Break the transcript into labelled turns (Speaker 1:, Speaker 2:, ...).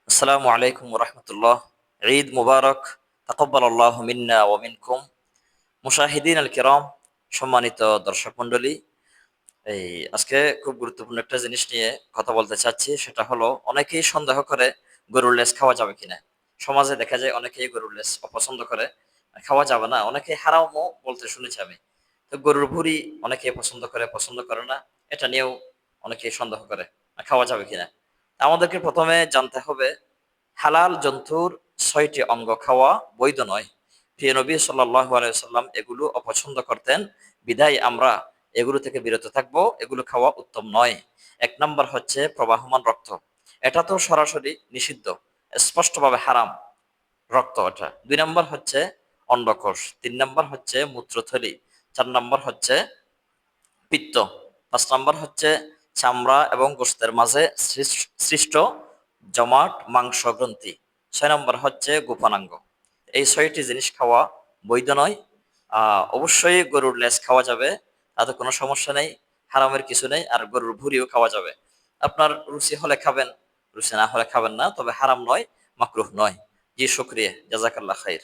Speaker 1: আসসালামু আলাইকুম রহমতুল্লাহ। ঈদ মুবারক। তাকাব্বালাল্লাহু মিন্না ওয়া মিনকুম। মুশাহিদিন আল কিরাম, সম্মানিত দর্শক মণ্ডলী, এই আজকে খুব গুরুত্বপূর্ণ একটা জিনিস নিয়ে কথা বলতে চাচ্ছি। সেটা হলো, অনেকেই সন্দেহ করে গরুর লেজ খাওয়া যাবে কিনা। সমাজে দেখা যায় অনেকেই গরুর লেজ অপছন্দ করে, খাওয়া যাবে না, অনেকেই হারামও বলতে শুনেছি আমি। তো গরুর ভুঁড়ি অনেকেই পছন্দ করে না, এটা নিয়েও অনেকেই সন্দেহ করে খাওয়া যাবে কিনা। আমাদেরকে প্রথমে জানতে হবে, হালাল জন্তুর ৬টি অঙ্গ খাওয়া বৈধ নয়। প্রিয় নবী সাল্লাল্লাহু আলাইহি সাল্লাম এগুলো অপছন্দ করতেন, বিধায় আমরা এগুলো থেকে বিরত থাকবো, এগুলো খাওয়া উত্তম নয়। ১ নাম্বার হচ্ছে প্রবাহমান রক্ত। এটা তো সরাসরি নিষিদ্ধ, স্পষ্টভাবে হারাম রক্ত এটা। ২ নাম্বার হচ্ছে অন্ডকোষ। ৩ নাম্বার হচ্ছে মূত্রথলি। ৪ নাম্বার হচ্ছে পিত্ত। ৫ নাম্বার হচ্ছে চামড়া এবং গোশতের মাঝে সৃষ্ট জমাট মাংস গ্রন্থি। ৬ নম্বর হচ্ছে গোপনাঙ্গ। এই ৬টি জিনিস খাওয়া বৈধ নয়। অবশ্যই গরুর লেজ খাওয়া যাবে, তাতে কোনো সমস্যা নেই, হারামের কিছু নেই। আর গরুর ভুঁড়িও খাওয়া যাবে, আপনার রুচি হলে খাবেন, রুচি না হলে খাবেন না, তবে হারাম নয়, মাকরুহ নয়। জি শুকরিয়া, জাযাকাল্লাহ খাইর।